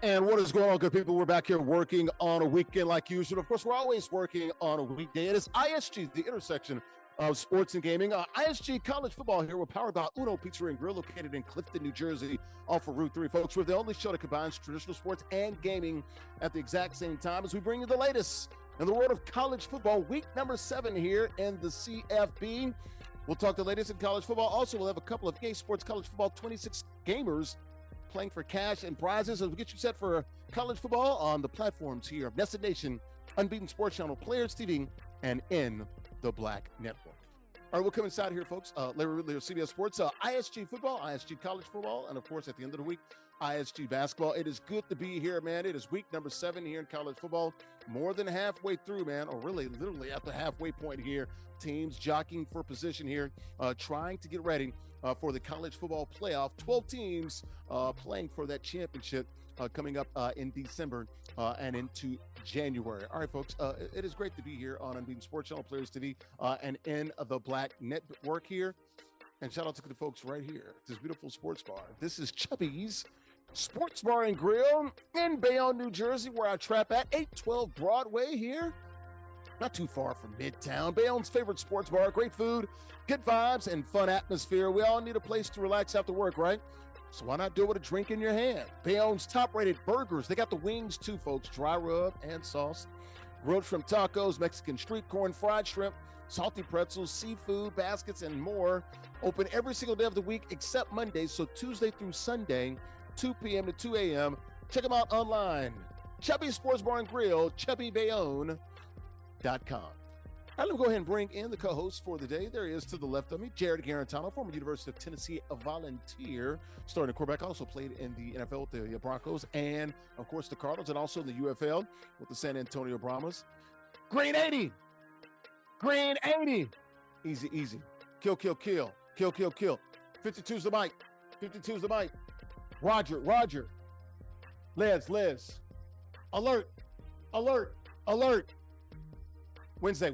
And what is going on, good people? We're back here working on a weekend like usual. Of course, we're always working on a weekday. It is ISG, the intersection of sports and gaming. ISG College Football here. We're powered by Uno Pizza and Grill, located in Clifton, New Jersey, off of Route 3. Folks, we're the only show that combines traditional sports and gaming at the exact same time as we bring you the latest in the world of college football. Week number 7 here in the CFB. We'll talk the latest in college football. Also, we'll have a couple of EA Sports College Football 26 gamers playing for cash and prizes as we get you set for college football on the platforms here of NESN Nation, Unbeaten Sports Channel, Players TV, and in the Black Network. All right, we'll come inside here, folks. Larry Ridley of CBS Sports, ISG football, ISG college football, and of course, at the end of the week, ISG basketball. It is good to be here, man. It is week number 7 here in college football. More than halfway through, man, or really literally at the halfway point here. Teams jockeying for position here, trying to get ready for the college football playoff. 12 teams playing for that championship coming up in December and into January. All right, folks, it is great to be here on Unbeaten Sports Channel, Players TV, and in the Black Network here. And shout out to the folks right here, this beautiful sports bar. This is Chubby's Sports Bar and Grill in Bayonne, New Jersey, where I trap at 812 Broadway here. Not too far from Midtown. Bayonne's favorite sports bar. Great food, good vibes, and fun atmosphere. We all need a place to relax after work, right? So why not do it with a drink in your hand? Bayonne's top-rated burgers. They got the wings too, folks. Dry rub and sauce. Grilled shrimp tacos, Mexican street corn, fried shrimp, salty pretzels, seafood, baskets, and more. Open every single day of the week except Mondays, so Tuesday through Sunday, 2 p.m. to 2 a.m. Check them out online. Chubby Sports Bar and Grill, chubbybayonne.com. All right, let me go ahead and bring in the co-host for the day. There he is to the left of me, Jarrett Guarantano, former University of Tennessee volunteer, starting quarterback, also played in the NFL with the Broncos and, of course, the Cardinals, and also the UFL with the San Antonio Brahmas. Green 80. Green 80. Easy, easy. Kill, kill, kill. Kill, kill, kill. 52's the mic. 52's the mic. Roger, Roger. Liz. Alert. Alert. Alert. Wednesday.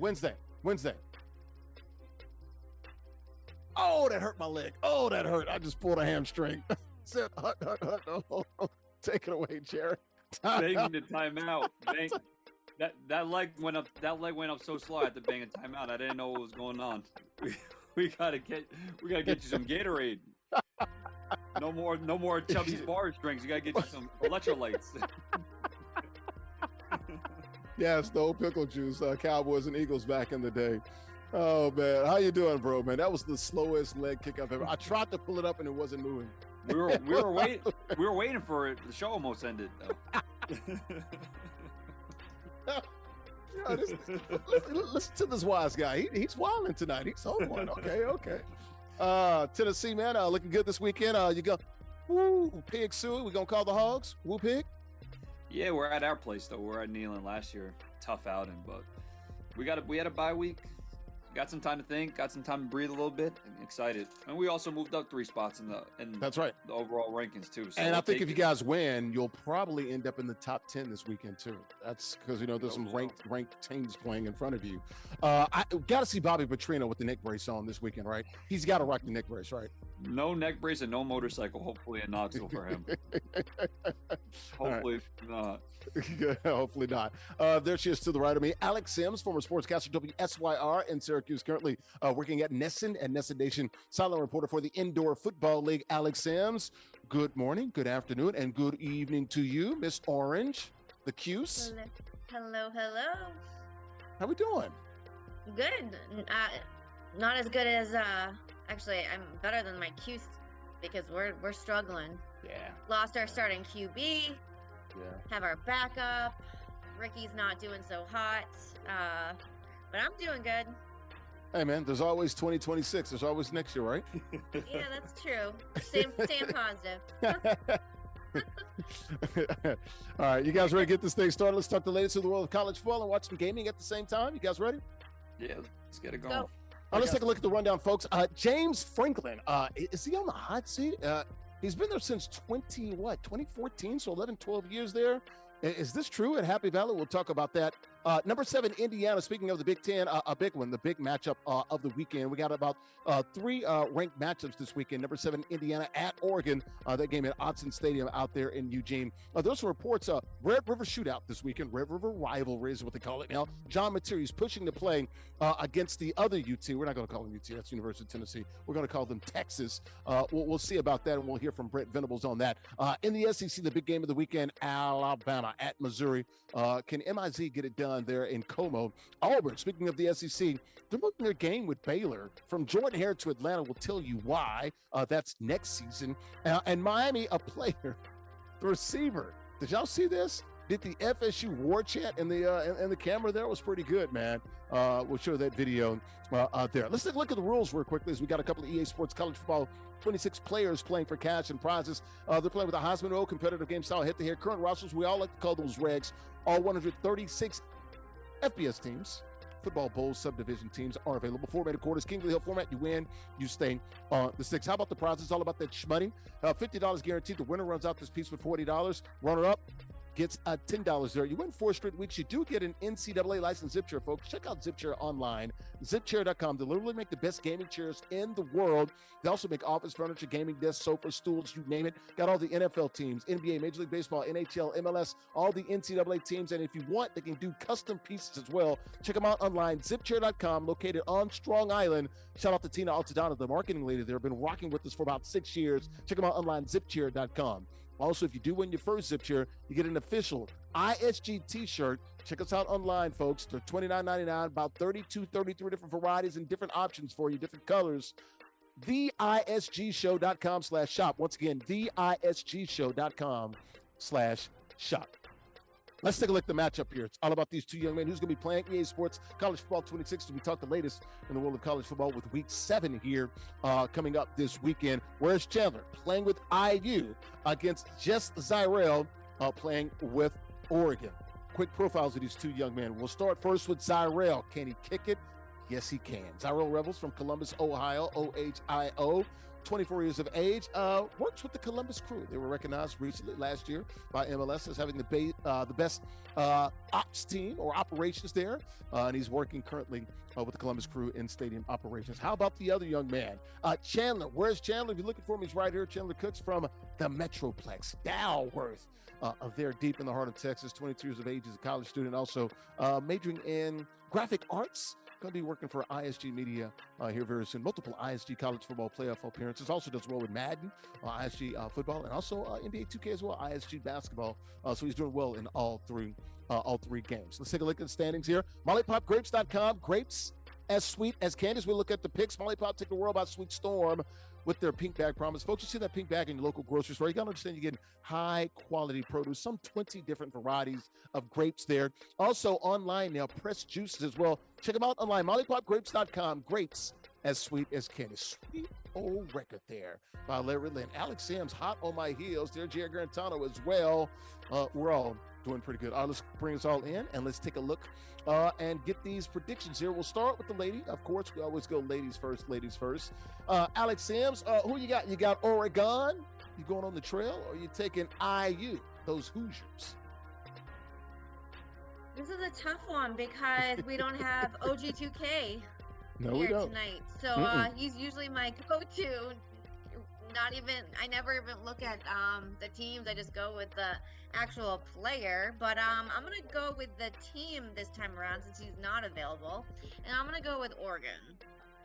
Oh, that hurt my leg. Oh, that hurt. I just pulled a hamstring. Said, hut. Oh, take it away, Jarrett. Banging the timeout. That leg went up. That leg went up so slow. I had to bang a timeout. I didn't know what was going on. We gotta get you some Gatorade. No more Chubby's bar drinks. You gotta get you some electrolytes. Yes, the old pickle juice, Cowboys and Eagles back in the day. Oh, man. How you doing, bro, man? That was the slowest leg kick I've ever. I tried to pull it up and it wasn't moving. We were waiting for it. The show almost ended, though. Listen to this wise guy. He's wilding tonight. He's on one. Okay. Tennessee, man, looking good this weekend. You go, woo, Pig Suey. We gonna call the Hogs? Woo, Pig? Yeah, we're at our place, though. We're at Neyland last year. Tough outing, but we had a bye week. Got some time to think. Got some time to breathe a little bit. I'm excited. And we also moved up 3 spots in that's right, the overall rankings, too. So and I think if you guys win, you'll probably end up in the top 10 this weekend, too. That's because, there's some ranked teams playing in front of you. I got to see Bobby Petrino with the neck brace on this weekend, right? He's got to rock the neck brace, right? No neck brace and no motorcycle, hopefully in Knoxville for him. Hopefully not. Yeah, hopefully not. There she is to the right of me, Alex Sims, former sportscaster WSYR in Syracuse, currently working at NESN and NESN Nation, sideline reporter for the Indoor Football League. Alex Sims, good morning, good afternoon, and good evening to you, Miss Orange, the Cuse. Hello. How we doing? Good. Not as good as actually, I'm better than my Cuse because we're struggling. Yeah. Lost our starting QB. Yeah. Have our backup. Ricky's not doing so hot. But I'm doing good. Hey, man, there's always 2026. There's always next year, right? Yeah, that's true. Staying positive. All right, you guys ready to get this thing started? Let's talk the latest in the world of college football and watch some gaming at the same time. You guys ready? Yeah, let's get it going. Let's take a look at the rundown, folks. James Franklin, is he on the hot seat? He's been there since 2014, so 11, 12 years there. Is this true at Happy Valley? We'll talk about that Number 7, Indiana. Speaking of the Big Ten, a big one, the big matchup of the weekend. We got about 3 ranked matchups this weekend. Number 7, Indiana at Oregon. That game at Autzen Stadium out there in Eugene. Those reports, Red River shootout this weekend. Red River rivalry is what they call it now. John Materi's pushing to play against the other UT. We're not going to call them UT. That's University of Tennessee. We're going to call them Texas. We'll see about that, and we'll hear from Brett Venables on that. In the SEC, the big game of the weekend, Alabama at Missouri. Can MIZ get it done there in Como? Auburn, speaking of the SEC, they're moving their game with Baylor from Jordan Hare to Atlanta. We'll tell you why. That's next season. And Miami, a player, the receiver. Did y'all see this? Did the FSU War Chant in the camera there? Was pretty good, man. We'll show that video there. Let's take a look at the rules real quickly, as we got a couple of EA Sports College Football 26 players playing for cash and prizes. They're playing with a Heisman Row competitive game style head-to-head. Current rosters, we all like to call those regs. All 136 FBS teams, football bowl subdivision teams are available. Formatted quarters, King of the Hill format. You win, you stay on the 6. How about the prizes? It's all about that shmoney. $50 guaranteed. The winner runs out this piece with $40. Runner-up gets $10 there. You win 4 straight weeks. You do get an NCAA licensed zip chair, folks. Check out Zip Chair online, zipchair.com. They literally make the best gaming chairs in the world. They also make office furniture, gaming desks, sofas, stools, you name it. Got all the NFL teams, NBA, Major League Baseball, NHL, MLS, all the NCAA teams. And if you want, they can do custom pieces as well. Check them out online, zipchair.com, located on Strong Island. Shout out to Tina Altadonna, the marketing lady there. Been rocking with us for about 6 years. Check them out online, zipchair.com. Also, if you do win your first zip chair, you get an official ISG t-shirt. Check us out online, folks. They're $29.99, about 33 different varieties and different options for you, different colors. TheISGshow.com/shop. Once again, TheISGshow.com/shop. Let's take a look at the matchup here. It's all about these 2 young men. Who's going to be playing EA Sports College Football 26? We talk the latest in the world of college football with Week 7 here coming up this weekend. Where's Chandler playing with IU against JustZyrell playing with Oregon? Quick profiles of these 2 young men. We'll start first with Zyrell. Can he kick it? Yes, he can. Zyrell Rebels from Columbus, Ohio, OHIO. 24 years of age, works with the Columbus Crew. They were recognized recently last year by MLS as having the best ops team or operations there, and he's working currently with the Columbus Crew in stadium operations. How about the other young man, Chandler? Where's Chandler? If you're looking for him, he's right here. Chandler Cooks from the Metroplex, Dalworth, there deep in the heart of Texas. 22 years of age, as a college student, also majoring in graphic arts. Going to be working for ISG Media here very soon. Multiple ISG college football playoff appearances. Also does well with Madden, ISG football, and also NBA 2K as well, ISG basketball. So he's doing well in all three games. Let's take a look at the standings here. MollyPopGrapes.com. Grapes as sweet as candies. We look at the picks. Molly Pop take the world by Sweet Storm with their pink bag promise. Folks, you see that pink bag in your local grocery store. You got to understand you're getting high quality produce, some 20 different varieties of grapes there. Also online now, pressed juices as well. Check them out online, MollyPopGrapes.com. Grapes as sweet as candy. Sweet old record there by Larry Ridley. And Alex Sims, hot on my heels. There, Jarrett Guarantano as well. We're all doing pretty good. Let's bring us all in and let's take a look and get these predictions here. We'll start with the lady. Of course, we always go ladies first, ladies first. Alex Sims, who you got? You got Oregon? You going on the trail, or you taking IU, those Hoosiers? This is a tough one because we don't have OG2K here tonight. So he's usually my go-to. I never even look at the teams. I just go with the actual player. But I'm going to go with the team this time around since he's not available. And I'm going to go with Oregon.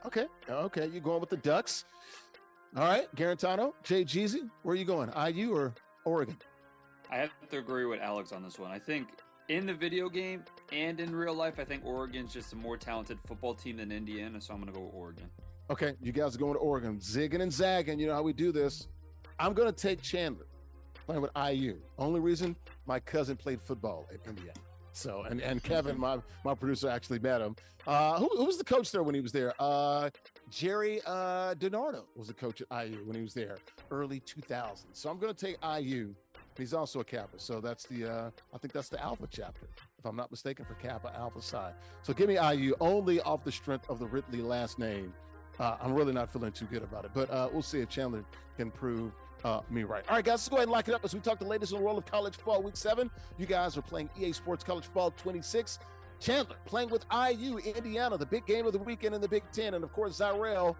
Okay. You're going with the Ducks. All right. Guarantano, Jay Jeezy, where are you going? IU or Oregon? I have to agree with Alex on this one. I think in the video game and in real life, I think Oregon's just a more talented football team than Indiana. So I'm going to go with Oregon. Okay, you guys are going to Oregon, zigging and zagging. You know how we do this. I'm going to take Chandler, playing with IU. Only reason, my cousin played football at Indiana. So, and Kevin, my producer, actually met him. Who was the coach there when he was there? Jerry DiNardo was the coach at IU when he was there, early 2000s. So I'm going to take IU. He's also a Kappa. So that's I think that's the Alpha chapter, if I'm not mistaken, for Kappa Alpha Psi. So give me IU only off the strength of the Ridley last name. I'm really not feeling too good about it, but we'll see if Chandler can prove me right. All right, guys, let's go ahead and lock it up as we talk the latest in the world of college football. Week 7, you guys are playing EA Sports College Football 26. Chandler playing with IU, Indiana, the big game of the weekend in the Big Ten. And, of course, Zyrell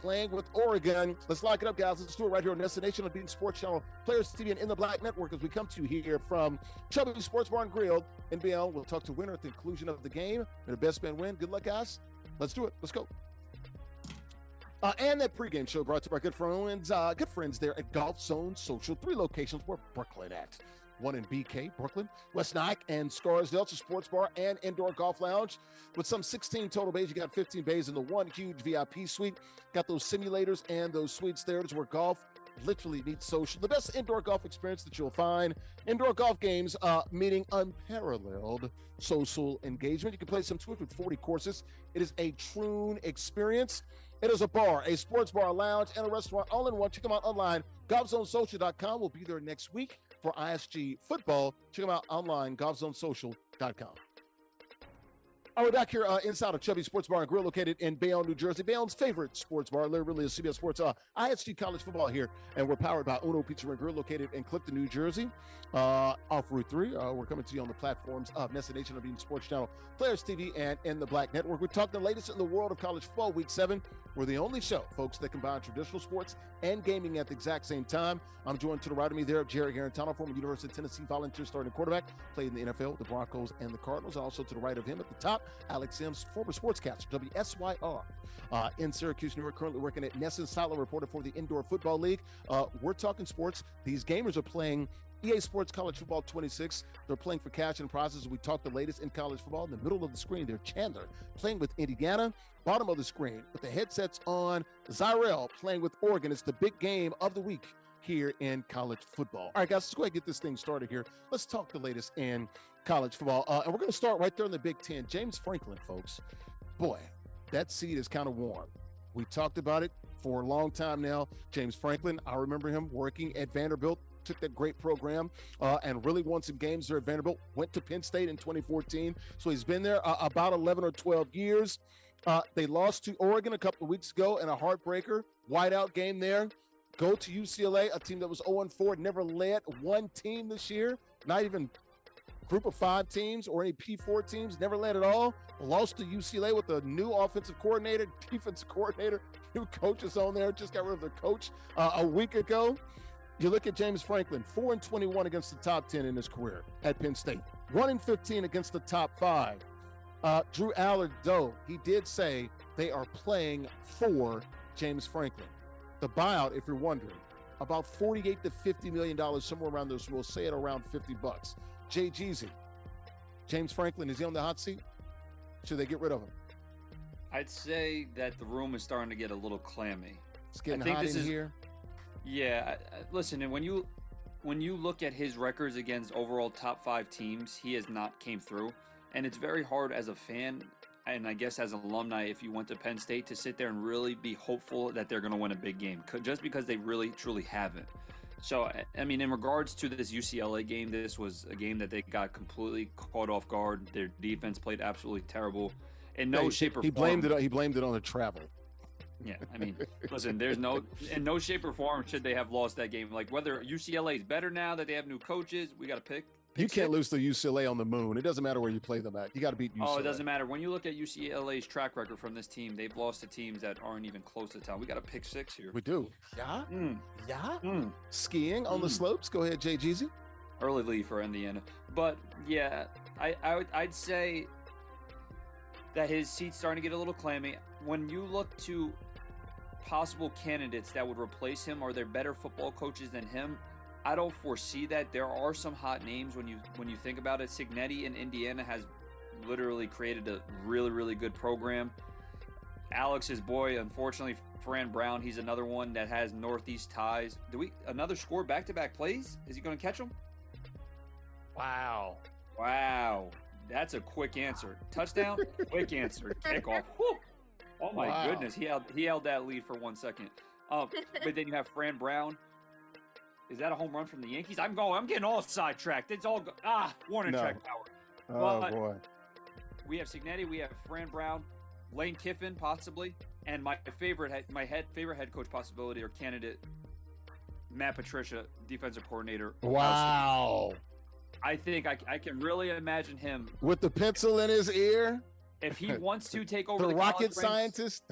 playing with Oregon. Let's lock it up, guys. Let's do it right here on NESN Nation on Beating Sports Channel, Players TV, and In the Black Network as we come to you here from Chubby Sports Bar and Grill in Bayonne. We'll talk to winner at the conclusion of the game. And the best man win. Good luck, guys. Let's do it. Let's go. And that pregame show brought to you by good friends there at Golf Zone Social. 3 locations where Brooklyn at. 1 in BK, Brooklyn, West Nyack, and Scarsdale. It's a sports bar and indoor golf lounge with some 16 total bays. You got 15 bays in the one huge VIP suite. Got those simulators and those suites there where golf literally meets social. The best indoor golf experience that you'll find. Indoor golf games meeting unparalleled social engagement. You can play some 240 courses. It is a true experience. It is a bar, a sports bar, a lounge, and a restaurant all in one. Check them out online. GolfZoneSocial.com. We'll be there next week for ISG football. Check them out online, GolfZoneSocial.com. All right, we're back here inside of Chubby Sports Bar and Grill located in Bayonne, New Jersey. Bayonne's favorite sports bar. Larry Ridley of CBS Sports. ISG College Football here, and we're powered by Uno Pizza and Grill located in Clifton, New Jersey, off Route 3. We're coming to you on the platforms of NESN Nation, of Beating Sports Channel, Players TV, and In the Black Network. We're talking the latest in the world of college football, Week 7. We're the only show, folks, that combine traditional sports and gaming at the exact same time. I'm joined to the right of me there of Jarrett Guarantano, former University of Tennessee volunteer starting quarterback, played in the NFL, the Broncos, and the Cardinals. Also to the right of him at the top, Alex Sims, former sportscaster, WSYR, in Syracuse, New York, currently working at NESN, silent reporter for the Indoor Football League. We're talking sports. These gamers are playing EA Sports College Football 26. They're playing for cash and prizes. We talk the latest in college football. In the middle of the screen there, Chandler playing with Indiana. Bottom of the screen with the headsets on, Zyrell playing with Oregon. It's the big game of the week here in college football. All right, guys, let's go ahead and get this thing started here. Let's talk the latest in college football. And we're going to start right there in the Big Ten. James Franklin, folks. Boy, that seat is kind of warm. We talked about it for a long time now. James Franklin, I remember him working at Vanderbilt, took that great program and really won some games there at Vanderbilt, went to Penn State in 2014. So he's been there about 11 or 12 years. They lost to Oregon a couple of weeks ago in a heartbreaker, whiteout game there. Go to UCLA, a team that was 0-4, never led one team this year, not even group of 5 teams or any P4 teams, never led at all. Lost to UCLA with a new offensive coordinator, defensive coordinator, new coaches on there, just got rid of their coach a week ago. You look at James Franklin, 4-21 against the top 10 in his career at Penn State, 1-15 against the top 5. Drew Allard, though, he did say they are playing for James Franklin. The buyout, if you're wondering, about $48 to $50 million, somewhere around there. So we'll say it around $50. Jay Jeezy, James Franklin, is he on the hot seat? Should they get rid of him? I'd say that the room is starting to get a little clammy. It's getting hot in here. Yeah, listen, and when you look at his records against overall top 5 teams, he has not came through. And it's very hard as a fan, and I guess as an alumni, if you went to Penn State, to sit there and really be hopeful that they're going to win a big game, just because they really, truly haven't. So, I mean, in regards to this UCLA game, this was a game that they got completely caught off guard. Their defense played absolutely terrible. In no shape or form. He blamed it on the travel. Yeah, I mean, listen, in no shape or form should they have lost that game. Like, whether UCLA is better now that they have new coaches, we got to pick. You can't lose to UCLA on the moon. It doesn't matter where you play them at. You got to beat UCLA. Oh, it doesn't matter. When you look at UCLA's track record from this team, they've lost to teams that aren't even close to town. We got a pick 6 here. We do. Yeah? Yeah? Skiing on the slopes? Go ahead, Jay Jeezy. Early lead for Indiana. But, yeah, I'd say that his seat's starting to get a little clammy. When you look to possible candidates that would replace him, are there better football coaches than him? I don't foresee that. There are some hot names when you think about it. Cignetti in Indiana has literally created a really, really good program. Alex's boy, unfortunately, Fran Brown, he's another one that has Northeast ties. Another score back-to-back plays? Is he going to catch them? Wow. That's a quick answer. Touchdown, quick answer. Kickoff. Whew. Oh, my goodness. He held that lead for 1 second. But then you have Fran Brown. Is that a home run from the Yankees? I'm getting all sidetracked. It's all warning track power. Oh, boy. We have Cignetti. We have Fran Brown, Lane Kiffin, possibly, and my favorite head coach possibility or candidate, Matt Patricia, defensive coordinator. Wow. I think I can really imagine him with the pencil in his ear. If he wants to take over the rocket scientist,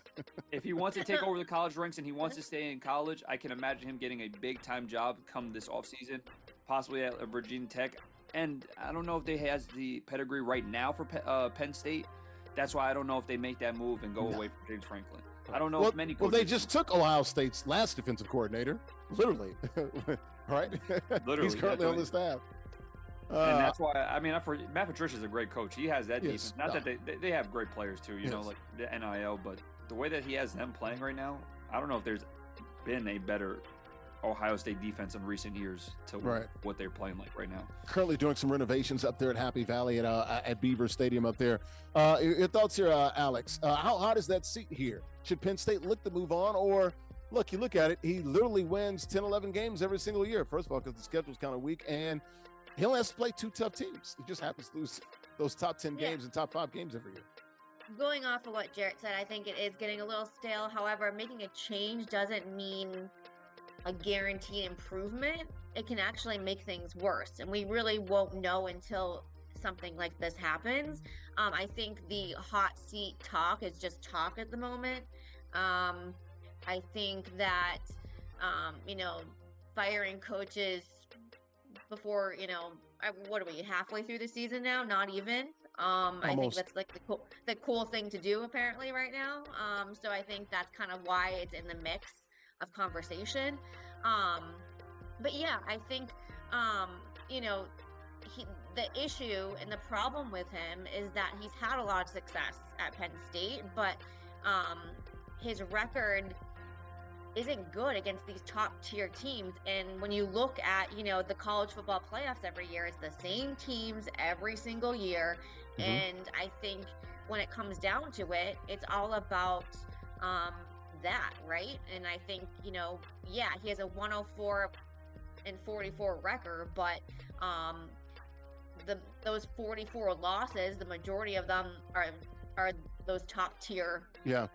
if he wants to take over the college ranks and he wants to stay in college, I can imagine him getting a big-time job come this offseason, possibly at Virginia Tech. And I don't know if they has the pedigree right now for Penn State. That's why I don't know if they make that move and go away from James Franklin. I don't know if many coaches... Well, they just took Ohio State's last defensive coordinator, literally, right? Literally. He's currently on the staff. And that's why, I mean, Matt Patricia's a great coach. He has that defense. Not that they have great players too, you know, like the NIL, but the way that he has them playing right now, I don't know if there's been a better Ohio State defense in recent years to what they're playing like right now. Currently doing some renovations up there at Happy Valley at Beaver Stadium up there. Your thoughts here, Alex? How hot is that seat here? Should Penn State look to move on, or look, you look at it, he literally wins 10, 11 games every single year. First of all, because the schedule's kind of weak, and he only has to play 2 tough teams. He just happens to lose those top 10 games and top 5 games every year. Going off of what Jarrett said, I think it is getting a little stale. However, making a change doesn't mean a guaranteed improvement. It can actually make things worse, and we really won't know until something like this happens. I think the hot seat talk is just talk at the moment. I think that, firing coaches before, what are we, halfway through the season now? Not even. I think that's like the cool thing to do apparently right now. So I think that's kind of why it's in the mix of conversation. But yeah, I think, the issue and the problem with him is that he's had a lot of success at Penn State, but his record isn't good against these top tier teams. And when you look at, the college football playoffs every year, it's the same teams every single year. Mm-hmm. And I think when it comes down to it, it's all about that, right? And I think, he has a 104-44 record, but those 44 losses, the majority of them are those top tier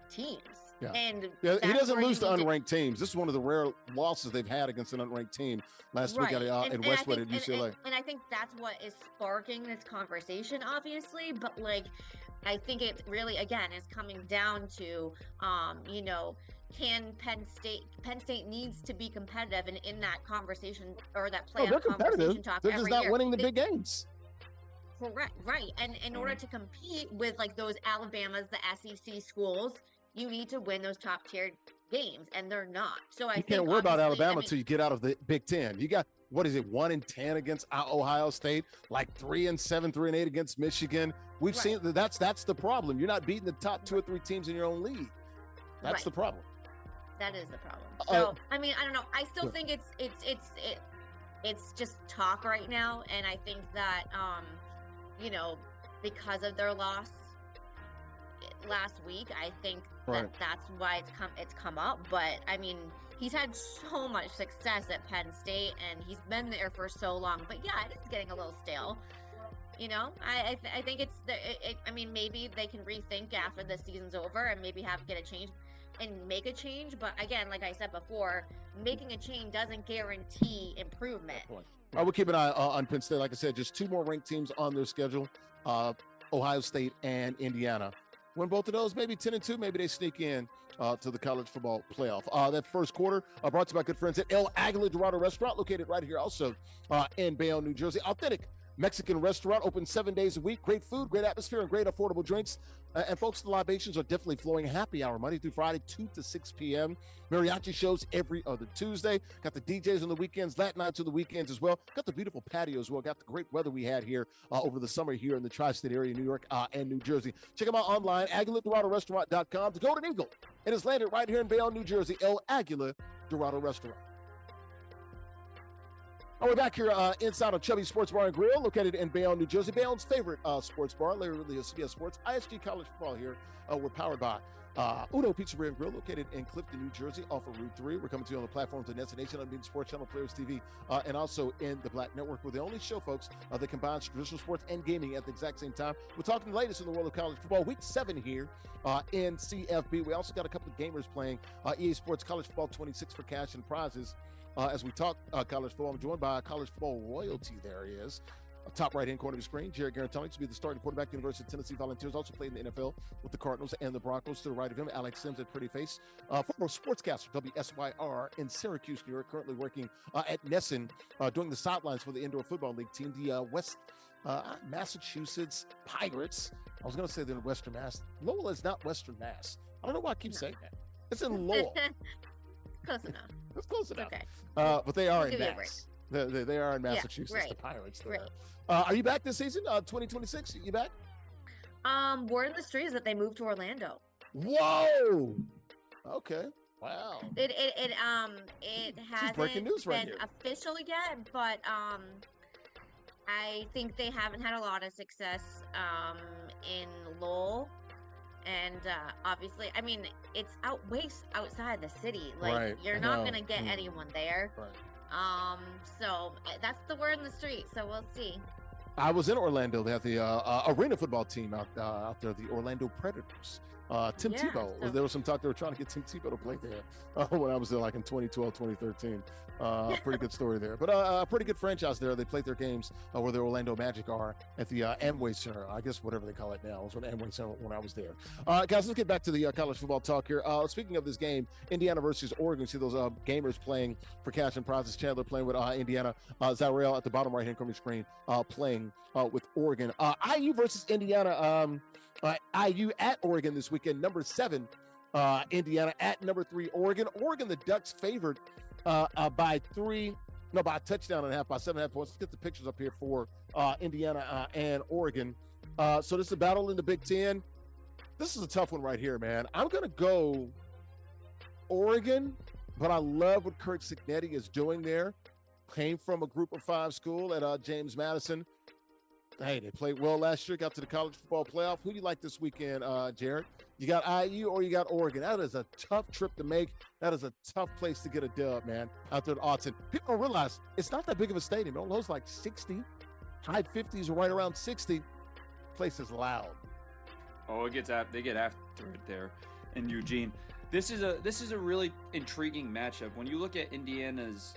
teams. Yeah. And he doesn't lose to unranked teams. This is one of the rare losses they've had against an unranked team last week in Westwood at UCLA. And I think that's what is sparking this conversation, obviously. But I think it really, again, is coming down to, can Penn State needs to be competitive and in that conversation or that playoff conversation talk. They're just not winning the big games. Correct, right. And in order to compete with those Alabamas, the SEC schools, you need to win those top tier games, and they're not. So you can't worry about Alabama until you get out of the Big Ten. You got 1-10 against Ohio State, 3-7, 3-8 against Michigan. We've seen that's the problem. You're not beating the top 2 or 3 teams in your own league. That's the problem. That is the problem. So I mean, I don't know. I still think it's just talk right now, and I think that because of their loss last week, I think that's why it's come up. But I mean, he's had so much success at Penn State, and he's been there for so long. But yeah, it is getting a little stale. I think I mean, maybe they can rethink after the season's over and maybe get a change and make a change. But again, like I said before, making a change doesn't guarantee improvement. We'll keep an eye on Penn State. Like I said, just 2 more ranked teams on their schedule, Ohio State and Indiana. Win both of those, maybe 10-2, maybe they sneak in to the college football playoff. That first quarter brought to you by good friends at El Aguila Dorado Restaurant, located right here also in Bayonne, New Jersey. Authentic Mexican restaurant, open 7 days a week. Great food, great atmosphere, and great affordable drinks. And folks, the libations are definitely flowing. Happy hour Monday through Friday, 2 to 6 p.m. Mariachi shows every other Tuesday. Got the DJs on the weekends, Latin nights on the weekends as well. Got the beautiful patio as well. Got the great weather we had here over the summer here in the tri-state area, New York and New Jersey. Check them out online, AguilaDoradoRestaurant.com. The Golden Eagle. It is landed right here in Bayonne, New Jersey, El Aguila Dorado Restaurant. We're back here inside of Chubby Sports Bar and Grill, located in Bayonne, New Jersey. Bayonne's favorite sports bar, Larry Ridley of CBS Sports. ISG College Football here. We're powered by Uno Pizzeria and Grill, located in Clifton, New Jersey, off of Route 3. We're coming to you on the platforms of NESN, Unbeaten Sports Channel, Players TV, and also in the Black Network. We're the only show, folks, that combines traditional sports and gaming at the exact same time. We're talking the latest in the world of college football. Week 7 here in CFB. We also got a couple of gamers playing EA Sports College Football 26 for cash and prizes. As we talk college football, I'm joined by college football royalty. There he is. top right-hand corner of the screen, Jarrett Guarantano used to be the starting quarterback, University of Tennessee Volunteers, also played in the NFL with the Cardinals and the Broncos. To the right of him, Alex Sims at Pretty Face, former sportscaster, WSYR in Syracuse, New York, currently working at NESN, doing the sidelines for the Indoor Football League team, the West Massachusetts Pirates. I was going to say they're in Western Mass. Lowell is not Western Mass. I don't know why I keep saying that. It's in Lowell. Close enough. It's close enough. Okay. But they are in Mass. They are in Massachusetts, right. the Pirates. Right. Are you back this season, 2026? You back? Word in the street is that they moved to Orlando. Whoa! Okay. Wow. It hasn't breaking news right been here. official yet, but I think they haven't had a lot of success in Lowell. And obviously, I mean, it's way outside the city. Like, right. You're not going to get anyone there. Right. So that's the word in the street. So we'll see. I was in Orlando. They have the arena football team out there, the Orlando Predators. Tim Tebow. So there was some talk they were trying to get Tim Tebow to play there when I was there, like in 2012, 2013. Pretty good story there. But a pretty good franchise there. They played their games where the Orlando Magic are at the Amway Center. I guess whatever they call it now. It was at Amway Center when I was there. Guys, let's get back to the college football talk here. Speaking of this game, Indiana versus Oregon. See those gamers playing for cash and prizes. Chandler playing with Indiana. JustZyrell at the bottom right-hand corner of the screen playing with Oregon. IU versus Indiana. IU at Oregon this weekend, number 7, Indiana at number 3, Oregon. Oregon, the Ducks favored by a touchdown and a half, by 7.5 points. Let's get the pictures up here for Indiana and Oregon. So this is a battle in the Big Ten. This is a tough one right here, man. I'm going to go Oregon, but I love what Kurt Cignetti is doing there. Came from a group of 5 school at James Madison. Hey, they played well last year, got to the college football playoff. Who do you like this weekend, Jarrett? You got IU or you got Oregon? That is a tough trip to make. That is a tough place to get a dub, man, out there at Autzen. People don't realize it's not that big of a stadium. It only holds like 60, high 50s or right around 60. Place is loud. Oh, they get after it there in Eugene. This is a really intriguing matchup. When you look at Indiana's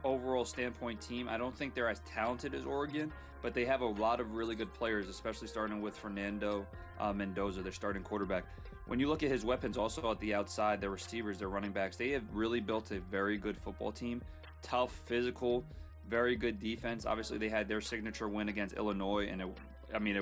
overall standpoint team, I don't think they're as talented as Oregon, but they have a lot of really good players, especially starting with Fernando Mendoza, their starting quarterback. When you look at his weapons also at the outside, their receivers, their running backs, they have really built a very good football team. Tough, physical, very good defense. Obviously, they had their signature win against Illinois, and it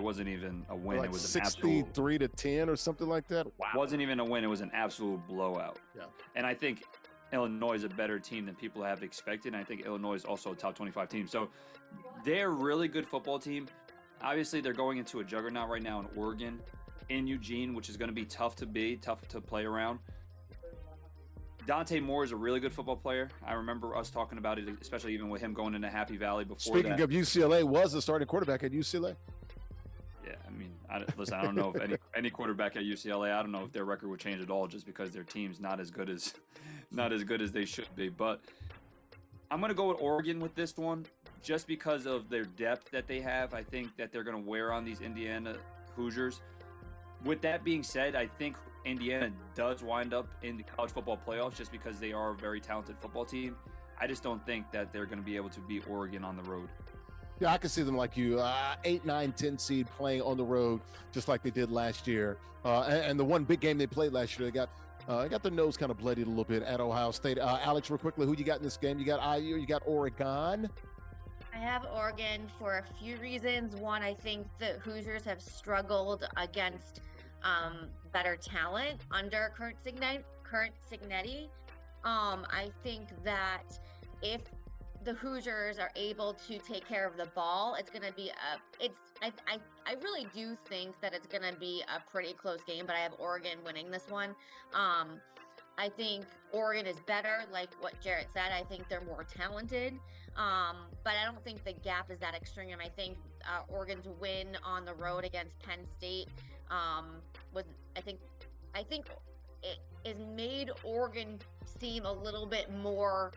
wasn't even a win. Like it was 63 to 10 or something like that. Wow. It wasn't even a win. It was an absolute blowout. Yeah. And I think Illinois is a better team than people have expected. And I think Illinois is also a top 25 team. So they're a really good football team. Obviously, they're going into a juggernaut right now in Oregon, in Eugene, which is going to be tough to play around. Dante Moore is a really good football player. I remember us talking about it, especially even with him going into Happy Valley before Speaking of UCLA, was the starting quarterback at UCLA. Yeah, I mean, I don't know if any quarterback at UCLA, I don't know if their record would change at all just because their team's not as good as they should be. But I'm going to go with Oregon with this one just because of their depth that they have. I think that they're going to wear on these Indiana Hoosiers. With that being said, I think Indiana does wind up in the college football playoffs just because they are a very talented football team. I just don't think that they're going to be able to beat Oregon on the road. Yeah, I can see them like you, 8, 9, 10 seed playing on the road, just like they did last year. And the one big game they played last year, they got their nose kind of bloodied a little bit at Ohio State. Alex, real quickly, who you got in this game? You got IU or you got Oregon? I have Oregon for a few reasons. One, I think the Hoosiers have struggled against better talent under Kurt Cignetti. I think that if the Hoosiers are able to take care of the ball, it's going to be I really do think that it's going to be a pretty close game, but I have Oregon winning this one. I think Oregon is better, like what Jarrett said. I think they're more talented, but I don't think the gap is that extreme. I think Oregon to win on the road against Penn State I think it has made Oregon seem a little bit more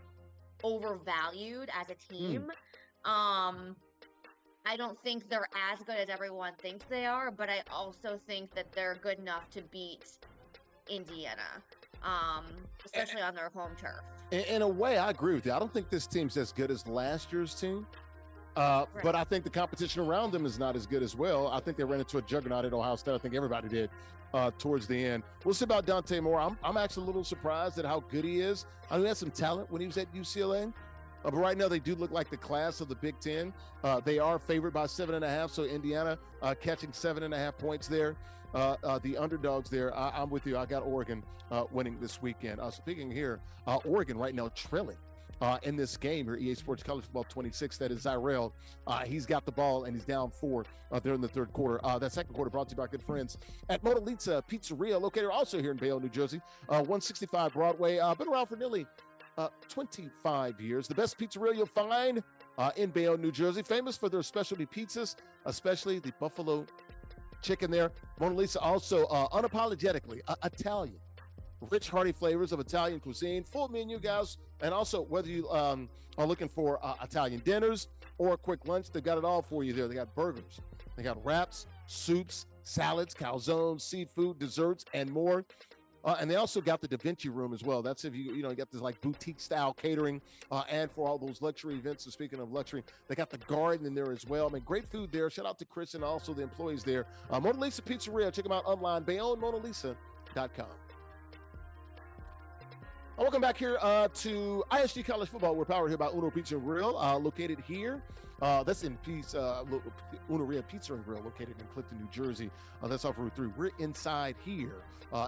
overvalued as a team. I don't think they're as good as everyone thinks they are, but I also think that they're good enough to beat Indiana, especially on their home turf. In a way, I agree with you. I don't think this team's as good as last year's team, But I think the competition around them is not as good as well. I think they ran into a juggernaut at Ohio State. I think everybody did towards the end. We'll see about Dante Moore. I'm actually a little surprised at how good he is. I mean, he had some talent when he was at UCLA. But right now, they do look like the class of the Big Ten. They are favored by 7.5, so Indiana catching 7.5 points there. The underdogs there, I'm with you. I got Oregon winning this weekend. Speaking here, Oregon right now trailing in this game here, EA Sports College Football 26. That is Zyrell. He's got the ball, and he's down 4 there in the third quarter. That second quarter brought to you by good friends at Mona Lisa Pizzeria, located also here in Bayonne, New Jersey, 165 Broadway. Been around for nearly 25 years. The best pizzeria you'll find in Bayonne, New Jersey. Famous for their specialty pizzas, especially the buffalo chicken there. Mona Lisa also unapologetically Italian. Rich, hearty flavors of Italian cuisine. Full menu, guys. And also, whether you are looking for Italian dinners or a quick lunch, they've got it all for you there. They got burgers. They got wraps, soups, salads, calzones, seafood, desserts, and more. And they also got the Da Vinci room as well. That's if you got this like boutique style catering and for all those luxury events. So speaking of luxury, they got the garden in there as well. I mean, great food there. Shout out to Chris and also the employees there. Mona Lisa Pizzeria. Check them out online, BayonneMonaLisa.com. Welcome back here to ISG College Football. We're powered here by Uno Pizza and Grill, located here. That's in Uno Pizza and Grill, located in Clifton, New Jersey. That's off Route 3. We're inside here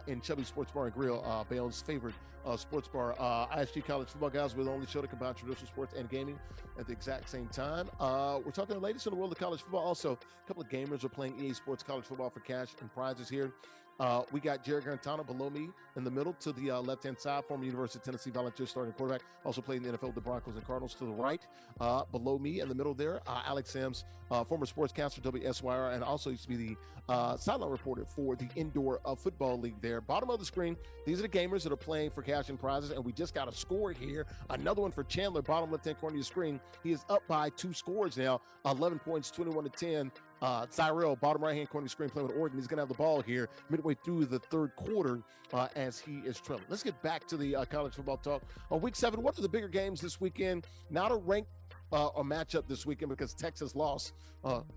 in Chubby Sports Bar and Grill, Bayonne's favorite sports bar. ISG College Football, guys, we're the only show to combine traditional sports and gaming at the exact same time. We're talking the latest in the world of college football. Also, a couple of gamers are playing EA Sports College Football for cash and prizes here. We got Jarrett Guarantano below me in the middle to the left-hand side, former University of Tennessee volunteer starting quarterback, also played in the NFL with the Broncos and Cardinals. To the right, below me in the middle there, Alex Sims, former sportscaster WSYR, and also used to be the sideline reporter for the Indoor Football League there. Bottom of the screen, these are the gamers that are playing for cash and prizes, and we just got a score here. Another one for Chandler, bottom left-hand corner of your screen. He is up by 2 scores now, 11 points, 21-10. Zyrell, bottom right-hand corner of the screen, playing with Oregon. He's going to have the ball here midway through the third quarter as he is trailing. Let's get back to the college football talk. On week 7, what are the bigger games this weekend? Not a ranked a matchup this weekend because Texas lost,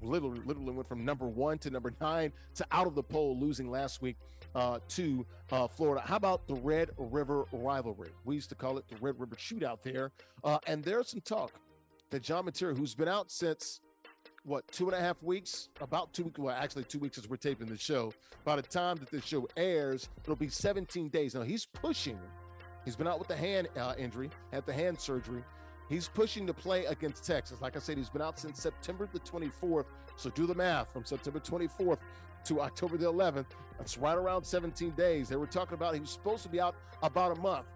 literally went from number 1 to number 9 to out of the poll, losing last week to Florida. How about the Red River rivalry? We used to call it the Red River Shootout there. And there's some talk that John Mateer, who's been out since 2.5 weeks? About 2 weeks. Well, actually 2 weeks as we're taping the show. By the time that this show airs, it'll be 17 days. Now, he's pushing. He's been out with the hand injury, had the hand surgery. He's pushing to play against Texas. Like I said, he's been out since September the 24th. So do the math. From September 24th to October the 11th, that's right around 17 days. They were talking about he was supposed to be out about a month.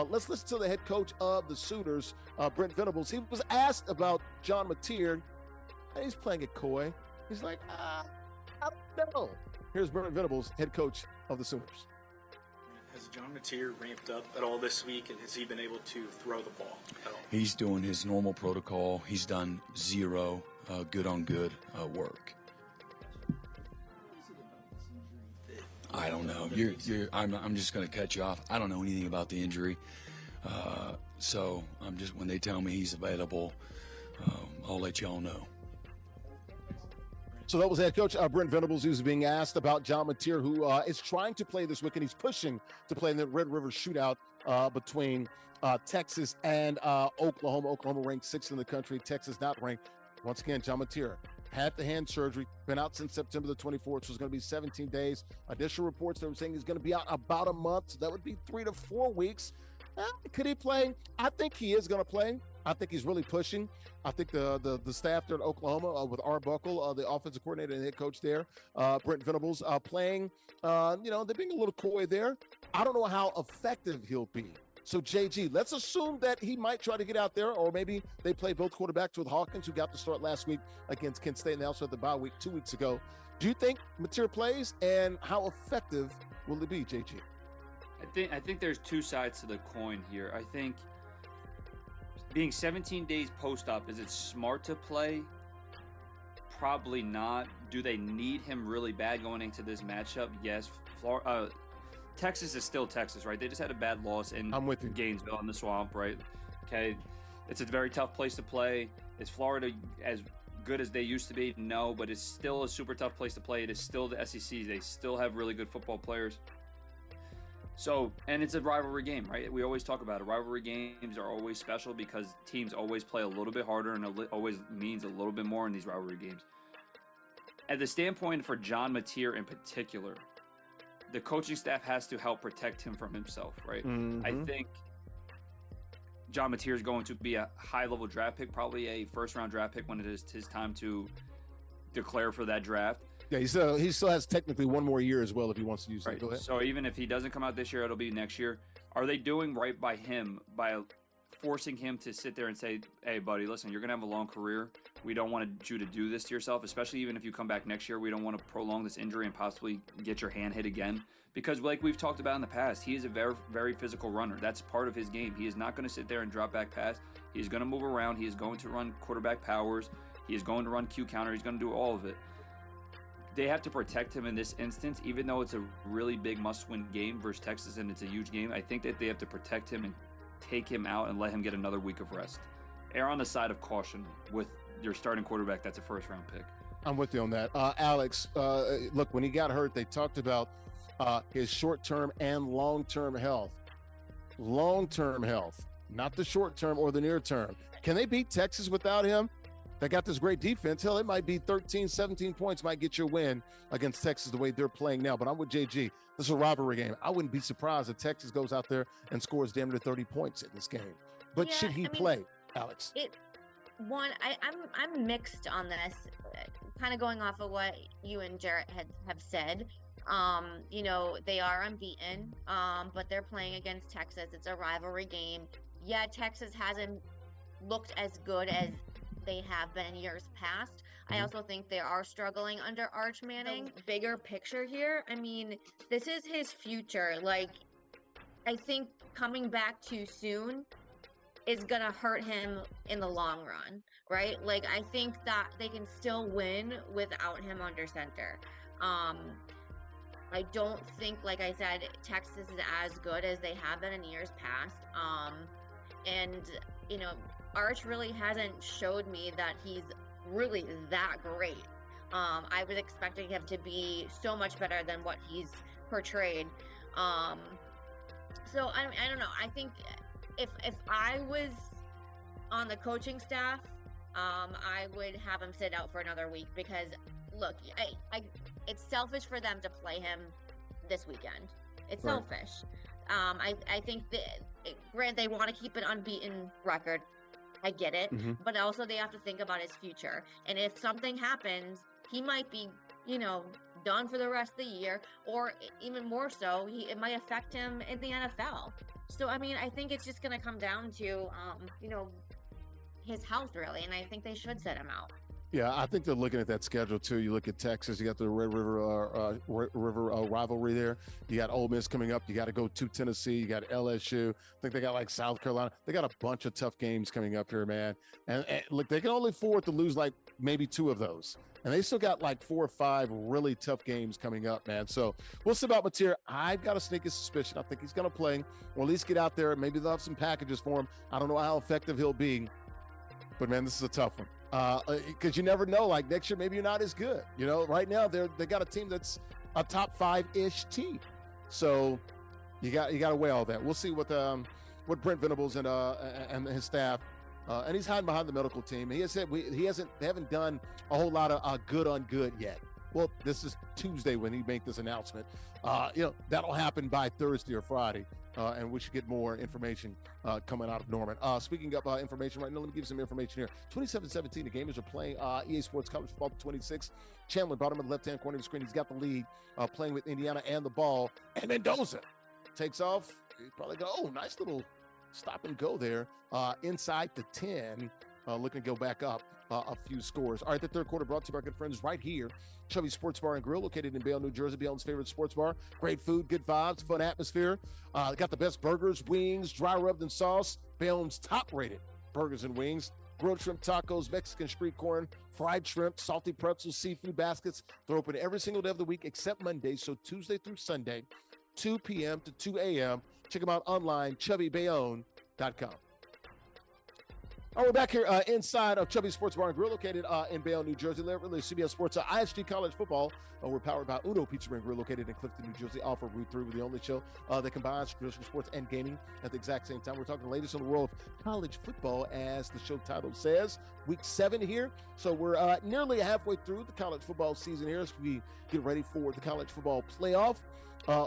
Let's listen to the head coach of the Sooners, Brent Venables. He was asked about John Mateer. He's playing it coy. He's like, I don't know. Here's Brent Venables, head coach of the Sooners. Has John Mateer ramped up at all this week, and has he been able to throw the ball at all? He's doing his normal protocol. He's done zero good-on-good work. I don't know. I'm just going to cut you off. I don't know anything about the injury. So when they tell me he's available, I'll let y'all know. So that was head coach Brent Venables, who's being asked about John Mateer, who is trying to play this weekend. He's pushing to play in the Red River Shootout between Texas and Oklahoma. Oklahoma ranked 6th in the country. Texas not ranked. Once again, John Mateer had the hand surgery, been out since September the 24th, so it's going to be 17 days. Additional reports that were saying he's going to be out about a month, so that would be 3 to 4 weeks. Could he play? I think he is going to play. I think he's really pushing. I think the staff there at Oklahoma with Arbuckle, the offensive coordinator and head coach there, Brent Venables, playing, they're being a little coy there. I don't know how effective he'll be. So, JG, let's assume that he might try to get out there, or maybe they play both quarterbacks with Hawkins, who got the start last week against Kent State, and they also had the bye week 2 weeks ago. Do you think Mateer plays, and how effective will it be, JG? I think there's 2 sides to the coin here. I think being 17 days post-op, is it smart to play? Probably not. Do they need him really bad going into this matchup? Yes. Texas is still Texas, right? They just had a bad loss in I'm with you. Gainesville in the Swamp, right? Okay. It's a very tough place to play. Is Florida as good as they used to be? No, but it's still a super tough place to play. It is still the SEC. They still have really good football players. So, and it's a rivalry game, right? We always talk about it. Rivalry games are always special because teams always play a little bit harder, and it always means a little bit more in these rivalry games. At the standpoint for John Mateer in particular, the coaching staff has to help protect him from himself, right? Mm-hmm. I think John Mateer is going to be a high-level draft pick, probably a first-round draft pick when it is his time to declare for that draft. Yeah, he still has technically one more year as well if he wants to use it. Go ahead. So even if he doesn't come out this year, it'll be next year. Are they doing right by him by forcing him to sit there and say, hey, buddy, listen, you're going to have a long career. We don't want you to do this to yourself, especially even if you come back next year. We don't want to prolong this injury and possibly get your hand hit again. Because like we've talked about in the past, he is a very, very physical runner. That's part of his game. He is not going to sit there and drop back pass. He is going to move around. He is going to run quarterback powers. He is going to run Q counter. He's going to do all of it. They have to protect him in this instance, even though it's a really big must-win game versus Texas and it's a huge game. I think that they have to protect him and take him out and let him get another week of rest. Err on the side of caution with your starting quarterback that's a first-round pick. I'm with you on that. Alex, look, when he got hurt, they talked about his short-term and long-term health. Long-term health, not the short-term or the near-term. Can they beat Texas without him? They got this great defense. Hell, it might be 13, 17 points might get you a win against Texas the way they're playing now. But I'm with JG. This is a rivalry game. I wouldn't be surprised if Texas goes out there and scores damn near 30 points in this game. But should he play, Alex? I'm mixed on this, kind of going off of what you and Jarrett have said. They are unbeaten, but they're playing against Texas. It's a rivalry game. Yeah, Texas hasn't looked as good as they have been in years past. I also think they are struggling under Arch Manning. The bigger picture here, I mean, this is his future. Like, I think coming back too soon is going to hurt him in the long run, right? Like, I think that they can still win without him under center. I don't think, like I said, Texas is as good as they have been in years past. Arch really hasn't showed me that he's really that great. I was expecting him to be so much better than what he's portrayed. So I don't know. I think if I was on the coaching staff, I would have him sit out for another week because, look, it's selfish for them to play him this weekend. It's selfish. I think Grant, they want to keep an unbeaten record. I get it, but also they have to think about his future. And if something happens, he might be, done for the rest of the year, or even more so, it might affect him in the NFL. So, I mean, I think it's just going to come down to, his health, really, and I think they should set him out. Yeah, I think they're looking at that schedule too. You look at Texas, you got the Red River rivalry there. You got Ole Miss coming up. You got to go to Tennessee. You got LSU. I think they got like South Carolina. They got a bunch of tough games coming up here, man. And look, they can only afford to lose like maybe 2 of those. And they still got like 4 or 5 really tough games coming up, man. So we'll see about Mateer. I've got a sneaky suspicion. I think he's going to play, or at least get out there. Maybe they'll have some packages for him. I don't know how effective he'll be. But, man, this is a tough one. Because you never know, like next year, maybe you're not as good. Right now they got a team that's a top 5-ish team. So you got to weigh all that. We'll see what Brent Venables and his staff, and he's hiding behind the medical team. He has said they haven't done a whole lot of good on good yet. Well, this is Tuesday when he made this announcement. That'll happen by Thursday or Friday. And we should get more information coming out of Norman. Speaking of information right now, let me give you some information here. 27-17, the Gamers are playing EA Sports College Football 26. Chandler, bottom of the left-hand corner of the screen. He's got the lead playing with Indiana and the ball. And Mendoza takes off. He's probably nice little stop and go there inside the 10. Looking to go back up a few scores. All right, the third quarter brought to you by our good friends right here. Chubby Sports Bar and Grill, located in Bayonne, New Jersey. Bayonne's favorite sports bar. Great food, good vibes, fun atmosphere. Got the best burgers, wings, dry rubbed in sauce. Bayonne's top-rated burgers and wings. Grilled shrimp tacos, Mexican street corn, fried shrimp, salty pretzels, seafood baskets. They're open every single day of the week except Monday, so Tuesday through Sunday, 2 p.m. to 2 a.m. Check them out online, chubbybayonne.com. All right, we're back here inside of Chubby Sports Bar and Grill, located in Bayonne, New Jersey. Larry Ridley, CBS Sports, ISG College Football. We're powered by Uno Pizza and Grill, located in Clifton, New Jersey, off of Route 3. We're the only show that combines traditional sports and gaming at the exact same time. We're talking the latest in the world of college football, as the show title says. Week 7 here. So we're nearly halfway through the college football season here as we get ready for the college football playoff.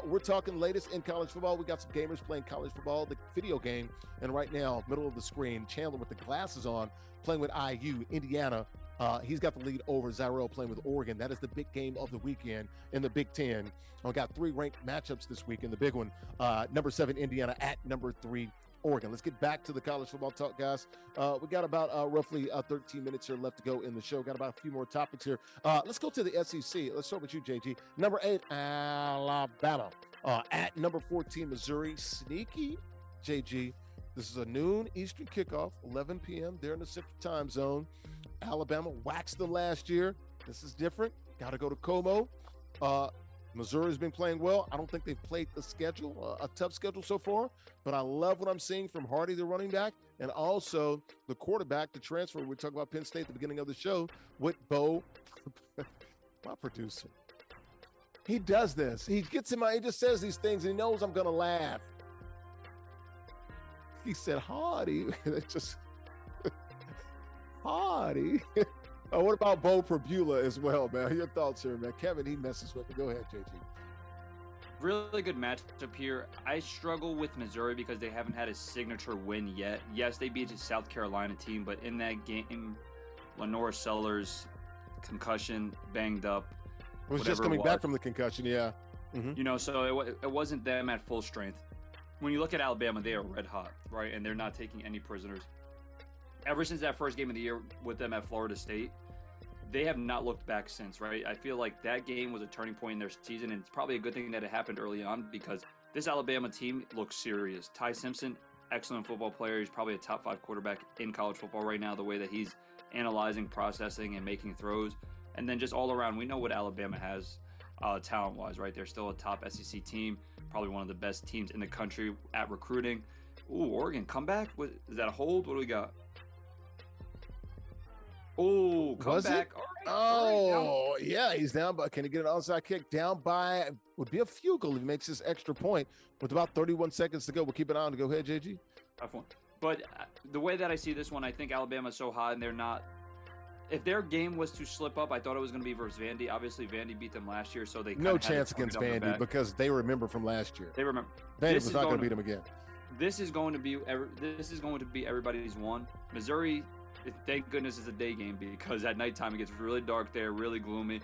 We're talking latest in college football. We got some gamers playing college football, the video game, and right now, middle of the screen, Chandler with the glasses on, playing with IU, Indiana. He's got the lead over JustZyrell playing with Oregon. That is the big game of the weekend in the Big Ten. We got 3 ranked matchups this week in the big one. Number 7, Indiana at number 3, Oregon. Let's get back to the college football talk, guys. We got about roughly 13 minutes here left to go in the show. Got about a few more topics here. Let's go to the SEC. Let's start with you, JG. Number 8, Alabama. At number 14, Missouri. Sneaky, JG. This is a noon Eastern kickoff, 11 p.m. They're in the Central Time Zone. Alabama waxed them last year. This is different. Got to go to Como. Missouri's been playing well. I don't think they've played the schedule, a tough schedule so far, but I love what I'm seeing from Hardy, the running back, and also the quarterback, the transfer. We talked about Penn State at the beginning of the show with Bo, my producer. He does this. He gets in my, he just says these things and he knows I'm going to laugh. He said, Hardy. Just, Hardy. What about Bo Prabula as well, man? Your thoughts here, man. Kevin, he messes with me. Go ahead, JG. Really good matchup here. I struggle with Missouri because they haven't had a signature win yet. Yes, they beat a South Carolina team, but in that game, Lenora Sellers, concussion, banged up. It was just coming back from the concussion, yeah. Mm-hmm. You know, so it wasn't them at full strength. When you look at Alabama, they are red hot, right? And they're not taking any prisoners. Ever since that first game of the year with them at Florida State, they have not looked back since, right? I feel like that game was a turning point in their season, and it's probably a good thing that it happened early on because this Alabama team looks serious. Ty Simpson, excellent football player. He's probably a top 5 quarterback in college football right now, the way that he's analyzing, processing, and making throws. And then just all around, we know what Alabama has talent-wise, right? They're still a top SEC team, probably one of the best teams in the country at recruiting. Ooh, Oregon comeback? Is that a hold? What do we got? Oh, comeback. All right, yeah, he's down by, can he get an onside kick? Down by, would be a field goal if he makes this extra point with about 31 seconds to go. We'll keep it on. Go ahead, JG. Tough one. But the way that I see this one, I think Alabama's so hot and they're not. If their game was to slip up, I thought it was going to be versus Vandy. Obviously, Vandy beat them last year, so they no chance against Vandy because they remember from last year. They remember. Vandy was not going to beat them again. This is going to be everybody's one. Missouri, thank goodness, it's a day game because at nighttime it gets really dark there, really gloomy.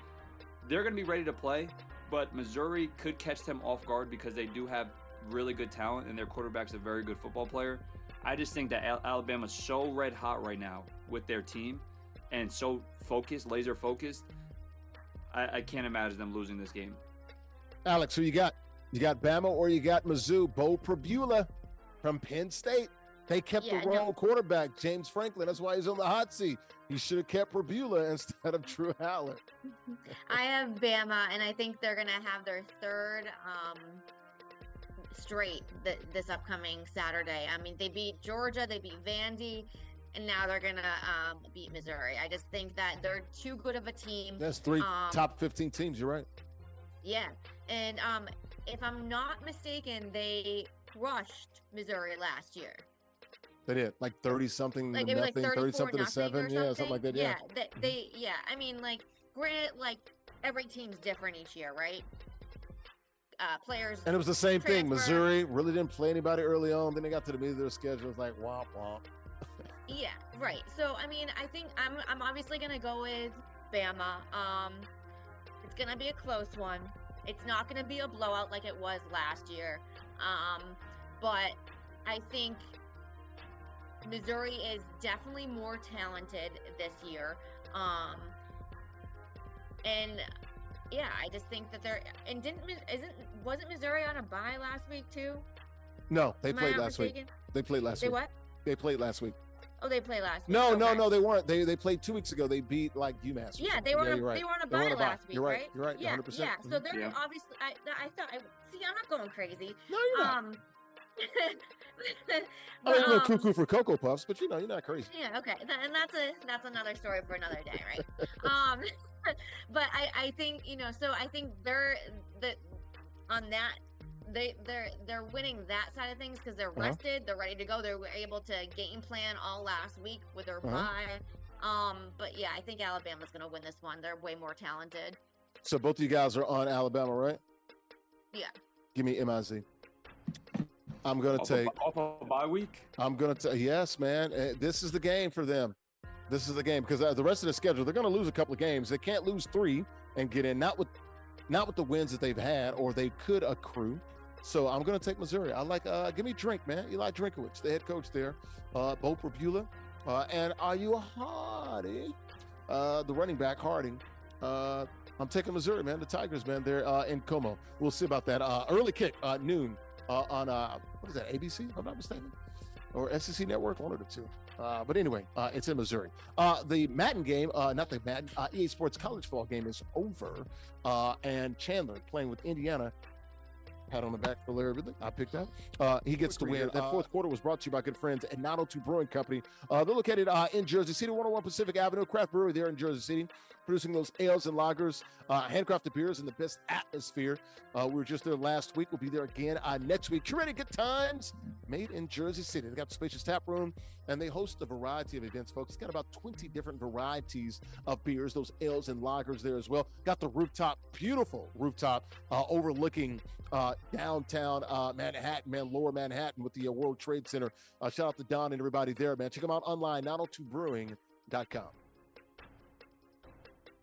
They're going to be ready to play, but Missouri could catch them off guard because they do have really good talent and their quarterback's a very good football player. I just think that Alabama's so red hot right now with their team and so focused, laser focused. I can't imagine them losing this game. Alex, who you got? You got Bama or you got Mizzou? Bo Prabula from Penn State. They kept the wrong quarterback, James Franklin. That's why he's on the hot seat. He should have kept Prabula instead of Drew Haller. I have Bama, and I think they're going to have their third straight this upcoming Saturday. I mean, they beat Georgia, they beat Vandy, and now they're going to beat Missouri. I just think that they're too good of a team. That's 3 top 15 teams. You're right. Yeah. And if I'm not mistaken, they crushed Missouri last year. They did, like 30-something like to nothing, 30-something to 7. Yeah, something like that, yeah. Yeah, I mean, like, granted, like, every team's different each year, right? Players. And it was the same thing. Missouri really didn't play anybody early on. Then they got to the middle of their schedule. It was like, womp, womp. Yeah, right. So, I mean, I think I'm obviously going to go with Bama. It's going to be a close one. It's not going to be a blowout like it was last year. But I think Missouri is definitely more talented this year. And yeah, I just think that they're, and wasn't Missouri on a bye last week too? No, they played last week. They played last week. They what? They played last week. Oh, they played last week. No, they weren't. They played 2 weeks ago. They beat like UMass. Yeah, they were on a bye last week, You're right? You're right. Yeah, 100%. yeah. So they're obviously. I thought. See, I'm not going crazy. No, you're not. I mean, a little cuckoo for Cocoa Puffs, but you're not crazy. Yeah, okay, and that's another story for another day, right? But I think so I think on that they're winning that side of things because they're rested, they're ready to go, they were able to game plan all last week with their bye. But yeah, I think Alabama's going to win this one. They're way more talented. So both of you guys are on Alabama, right? Yeah. Give me MIZ. I'm going to take off a bye week. I'm going to take, yes, man. This is the game for them. This is the game because the rest of the schedule, they're going to lose a couple of games. They can't lose 3 and get in. Not with the wins that they've had, or they could accrue. So I'm going to take Missouri. I like, give me Drink, man. Eli Drinkowitz, the head coach there. Bo Prabula. And are you Hardy? The running back, Harding. I'm taking Missouri, man. The Tigers, man. They're in Como. We'll see about that. Early kick, noon on, what is that, ABC, if I'm not mistaken? Or SEC Network, one of the two. But anyway, it's in Missouri. The Madden game, not the Madden, EA Sports college football game is over. And Chandler playing with Indiana. Pat on the back for Larry Ridley. I picked up. He gets to win. That fourth quarter was brought to you by good friends at 902 Brewing Company. They're located in Jersey City, 101 Pacific Avenue, craft brewery there in Jersey City, producing those ales and lagers, handcrafted beers, and the best atmosphere. We were just there last week. We'll be there again next week. Curated good times made in Jersey City. They got a spacious tap room, and they host a variety of events, folks. It's got about 20 different varieties of beers, those ales and lagers there as well. Got the rooftop, beautiful rooftop, overlooking downtown Manhattan, man, lower Manhattan with the World Trade Center. Shout out to Don and everybody there, man. Check them out online, 902brewing.com.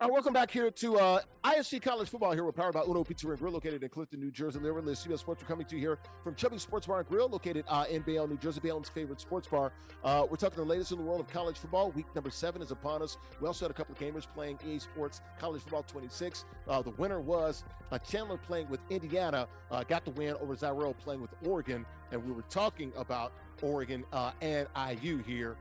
All right, welcome back here to ISG College Football here. We're powered by Uno Pizza and Grill, located in Clifton, New Jersey. Larry Ridley, CBS Sports. We're coming to you here from Chubby Sports Bar and Grill, located in Bayonne, New Jersey, Bayonne's favorite sports bar. We're talking the latest in the world of college football. Week number 7 is upon us. We also had a couple of gamers playing EA Sports College Football 26. The winner was Chandler playing with Indiana, got the win over JustZyrell playing with Oregon, and we were talking about Oregon and IU here.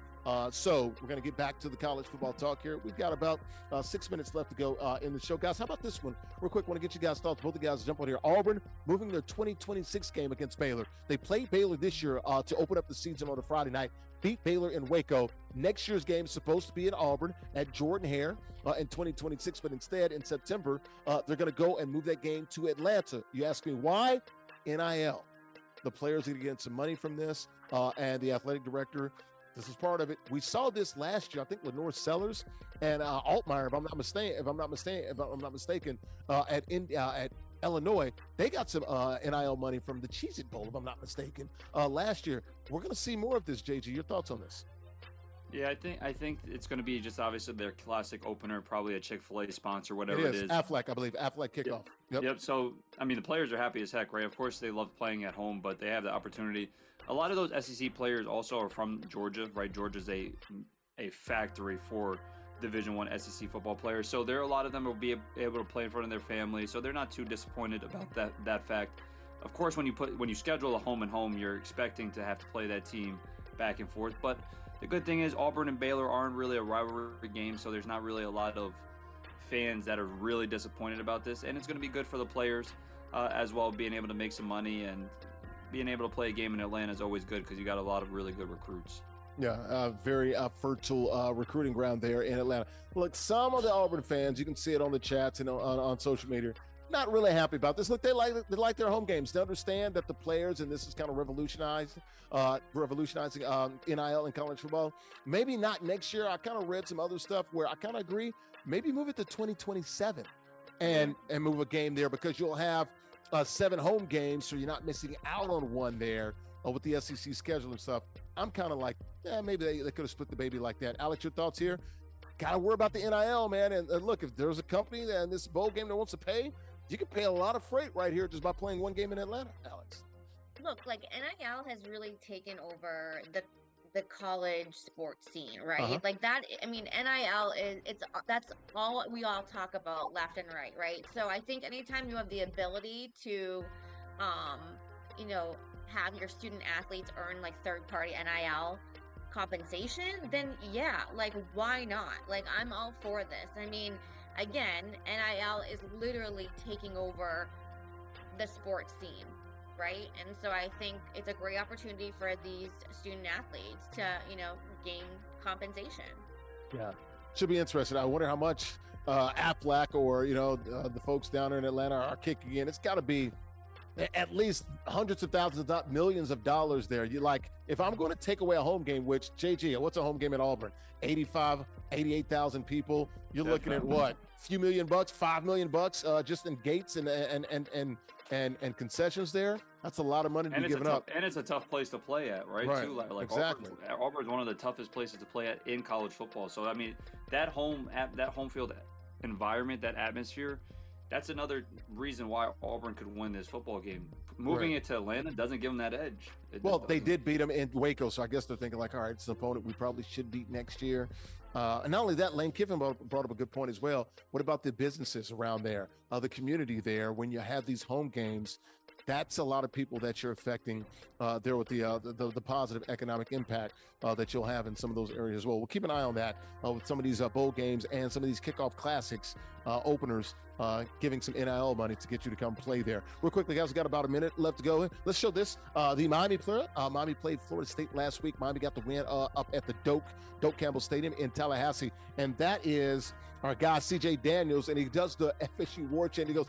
So we're going to get back to the college football talk here. We've got about 6 minutes left to go in the show. Guys, how about this one? Real quick, want to get you guys' thoughts. Both the guys jump on here. Auburn moving their 2026 game against Baylor. They played Baylor this year to open up the season on a Friday night, beat Baylor in Waco. Next year's game is supposed to be in Auburn at Jordan-Hare in 2026, but instead in September, they're going to go and move that game to Atlanta. You ask me why? NIL. The players are going to get some money from this, and the athletic director, this is part of it. We saw this last year. I think Lenore Sellers and Altmaier, if I'm not mistaken, at Illinois, they got some NIL money from the Cheez-It Bowl, if I'm not mistaken, last year. We're going to see more of this, JG. Your thoughts on this? Yeah, I think it's going to be just obviously their classic opener, probably a Chick-fil-A sponsor, whatever it is. Aflac, I believe. Aflac kickoff. Yep. So, I mean, the players are happy as heck, right? Of course, they love playing at home, but they have the opportunity. A lot of those SEC players also are from Georgia, right? Georgia's a factory for Division I SEC football players. So a lot of them will be able to play in front of their family. So they're not too disappointed about that fact. Of course, when you schedule a home and home, you're expecting to have to play that team back and forth. But the good thing is Auburn and Baylor aren't really a rivalry game, so there's not really a lot of fans that are really disappointed about this. And it's going to be good for the players as well, being able to make some money, and being able to play a game in Atlanta is always good because you got a lot of really good recruits. Yeah, very fertile recruiting ground there in Atlanta. Look, some of the Auburn fans, you can see it on the chats and on social media, not really happy about this. Look, they like their home games. They understand that the players, and this is kind of revolutionizing NIL in college football. Maybe not next year. I kind of read some other stuff where I kind of agree. Maybe move it to 2027 and move a game there, because you'll have 7 home games, so you're not missing out on one there with the SEC schedule and stuff. I'm kind of like, maybe they could have split the baby like that. Alex, your thoughts here? Got to worry about the NIL, man. And look, if there's a company in this bowl game that wants to pay, you can pay a lot of freight right here just by playing one game in Atlanta, Alex. Look, like NIL has really taken over the college sports scene, right? Like that, I mean, NIL that's all we all talk about left and right? So I think anytime you have the ability to, have your student athletes earn like third-party NIL compensation, then yeah, like why not? Like I'm all for this. I mean, again, NIL is literally taking over the sports scene. right? And so I think it's a great opportunity for these student athletes to, gain compensation. Yeah, should be interesting. I wonder how much Aflac or the folks down there in Atlanta are kicking in. It's got to be at least hundreds of thousands, not millions of dollars there. You like, if I'm going to take away a home game, which JG, what's a home game at Auburn? 88,000 people. You're looking at what? A few $1 million, $5 million just in gates and concessions there. That's a lot of money to be given up. And it's a tough place to play at, right? Too, like exactly. Auburn's one of the toughest places to play at in college football. So I mean, that home field environment, that atmosphere, that's another reason why Auburn could win this football game. Moving it to Atlanta doesn't give them that edge. They did beat them in Waco, so I guess they're thinking like, all right, it's an opponent we probably should beat next year. And not only that, Lane Kiffin brought up a good point as well. What about the businesses around there, the community there? When you have these home games, that's a lot of people that you're affecting there with the positive economic impact that you'll have in some of those areas as well. We'll keep an eye on that with some of these bowl games and some of these kickoff classics openers, giving some NIL money to get you to come play there. Real quickly, guys, we got about a minute left to go. Let's show this. The Miami player. Miami played Florida State last week. Miami got the win up at the Doak Campbell Stadium in Tallahassee. And that is our guy, CJ Daniels, and he does the FSU War Chant. He goes,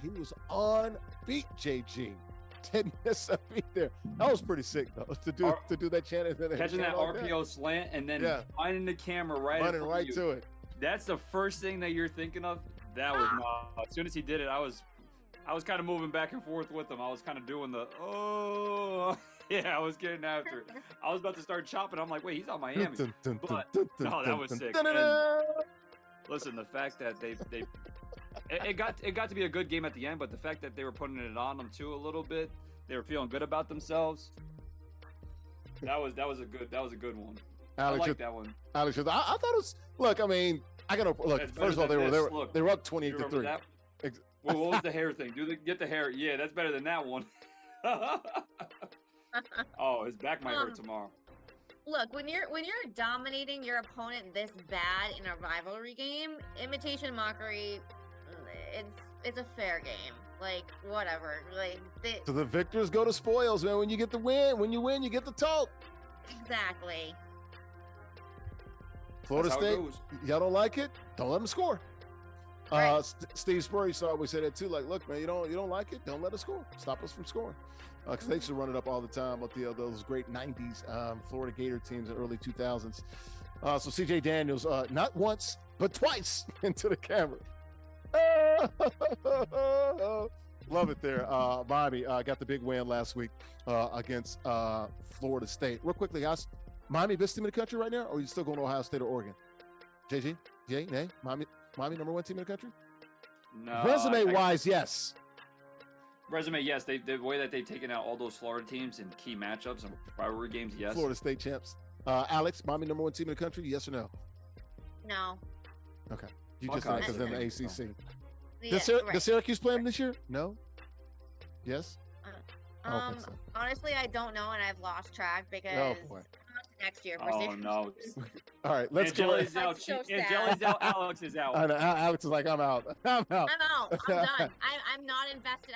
he was on beat, JG. Didn't miss a beat there. That was pretty sick, though, to do that chant. Catching that RPO slant and then finding the camera running right to it. That's the first thing that you're thinking of. That was not. As soon as he did it, I was kind of moving back and forth with him. I was kind of doing the I was getting after it. I was about to start chopping. I'm like, wait, he's on Miami. But no, that was sick. And listen, the fact that it got to be a good game at the end, but the fact that they were putting it on them too a little bit, they were feeling good about themselves. That was a good one. Alex, I like that one. Alex, I thought it was. Look, I mean, I gotta look. First of all, they were up 28-3. Well, what was the hair thing? Get the hair. Yeah, that's better than that one. Oh, his back might hurt tomorrow. Look, when you're dominating your opponent this bad in a rivalry game, imitation mockery, it's a fair game. Like, whatever. Like, so the victors go to spoils, man. When you get the win, when you win, you get the talk. Exactly. Florida State, y'all don't like it? Don't let them score. Right. Steve Spurrier used to always say that too. Like, look, man, you don't like it? Don't let us score. Stop us from scoring. Because they used to run it up all the time with those great 90s Florida Gator teams in the early 2000s. So CJ Daniels, not once, but twice into the camera. Love it there. Miami got the big win last week against Florida State. Real quickly, guys, Miami best team in the country right now, or are you still going to Ohio State or Oregon? JG? Jay? Nay? Miami number one team in the country? No. Resume-wise, yes. Resume, yes. The way that they've taken out all those Florida teams in key matchups and rivalry games, yes. Florida State champs. Alex, Miami number one team in the country, yes or no? No. Okay. You just said because they're in the ACC. Yeah, does Syracuse play them this year? No? Yes? I don't think so. Honestly, I don't know, and I've lost track because next year. Oh, no. All right, let's go. Angeli's out. Angeli's out. Alex is out. I know. Alex is like, I'm out. I'm out. I'm done. I'm not invested.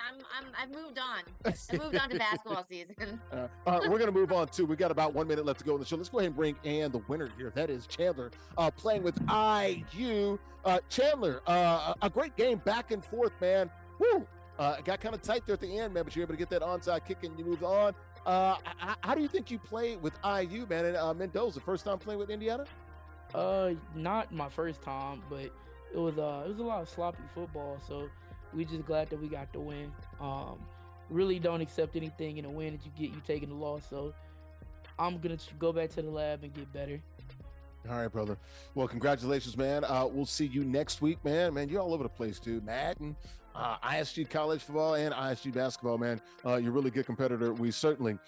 I've moved on. I moved on to basketball season. All right, we're going to move on, too. We got about 1 minute left to go in the show. Let's go ahead and bring in the winner here. That is Chandler playing with IU. Chandler, a great game back and forth, man. Woo! It got kind of tight there at the end, man, but you're able to get that onside kick and you moved on. How do you think you played with IU, man? And Mendoza, first time playing with Indiana? Not my first time, but it was a lot of sloppy football. So we just glad that we got the win. Really don't accept anything in a win that you get. You taking the loss. So I'm gonna go back to the lab and get better. All right, brother. Well, congratulations, man. We'll see you next week, man. Man, you're all over the place, dude. Madden, ISG college football, and ISG basketball, man. You're a really good competitor. We certainly,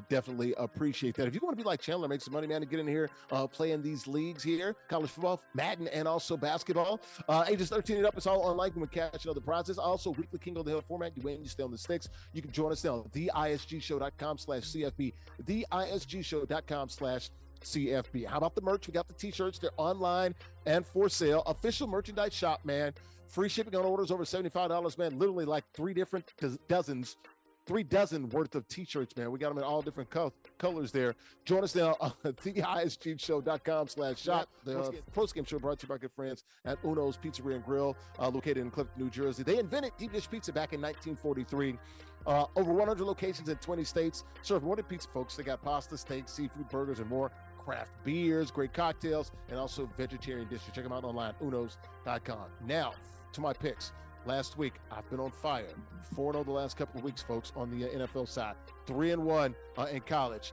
definitely appreciate that. If you want to be like Chandler, make some money, man, and get in here, play in these leagues here, college football, Madden, and also basketball. Ages 13 and up, it's all online. You can catch other prizes. Also, weekly King of the Hill format. You win, you stay on the sticks. You can join us now, theisgshow.com/CFB, theisgshow.com/CFB. How about the merch? We got the t-shirts. They're online and for sale. Official merchandise shop, man. Free shipping on orders over $75, man. Literally like 3 dozen worth of t-shirts, man. We got them in all different colors there. Join us now on theisgshow.com/shop. The post-game show brought to you by good friends at Uno's Pizzeria and Grill, located in Clifton, New Jersey. They invented deep dish pizza back in 1943. Over 100 locations in 20 states. Serve more than pizza, folks. They got pasta, steak, seafood, burgers, and more. Craft beers, great cocktails, and also vegetarian dishes. Check them out online, unos.com. Now, to my picks. Last week, I've been on fire. 4-0 the last couple of weeks, folks, on the NFL side. 3-1 in college.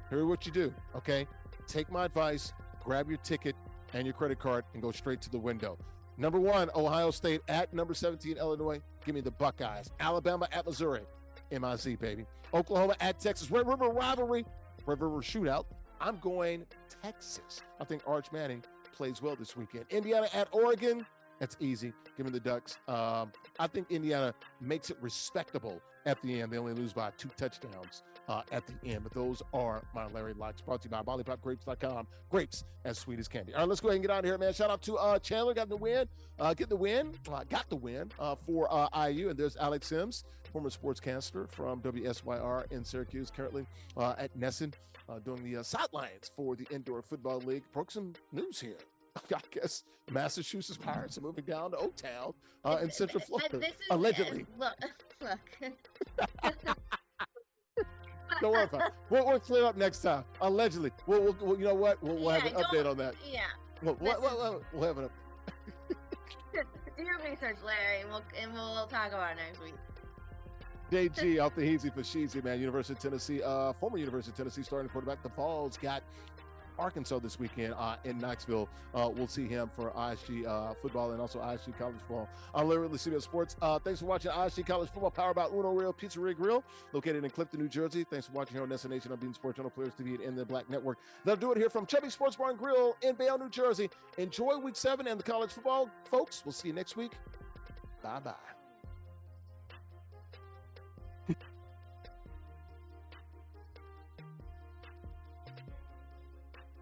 Here's what you do, okay? Take my advice, grab your ticket and your credit card, and go straight to the window. Number 1, Ohio State at number 17, Illinois. Give me the Buckeyes. Alabama at Missouri. MIZ, baby. Oklahoma at Texas. Red River rivalry. Red River shootout. I'm going Texas. I think Arch Manning plays well this weekend. Indiana at Oregon. That's easy. Give me the Ducks. I think Indiana makes it respectable at the end. They only lose by 2 touchdowns at the end. But those are my Larry likes. Brought to you by BollyPopGrapes.com. Grapes as sweet as candy. All right, let's go ahead and get out of here, man. Shout out to Chandler. Got the win. Got the win for IU. And there's Alex Sims, former sportscaster from WSYR in Syracuse, currently at NESN, doing the sidelines for the Indoor Football League. Broke some news here. I guess Massachusetts Pirates are moving down to Oaktown in Central Florida, allegedly. Look. Don't worry about it. We'll clear up next time. Allegedly. We'll you know what? We'll have an update on that. Yeah. We'll have an update. Do your research, Larry, and we'll talk about it next week. JG off the Heezy for Sheezy, man. University of Tennessee, former University of Tennessee starting quarterback. The Vols got Arkansas this weekend in Knoxville. We'll see him for ISG football and also ISG college football. I'm Larry Ridley, CBS Sports. Thanks for watching ISG college football, powered by Uno Real Pizzeria Grill, located in Clifton, New Jersey. Thanks for watching here on NESN Nation on Bean Sports Channel, Players TV, and the Black Network. They'll do it here from Chubby Sports Bar and Grill in Bayonne, New Jersey. Enjoy Week 7 and the college football, folks. We'll see you next week. Bye-bye.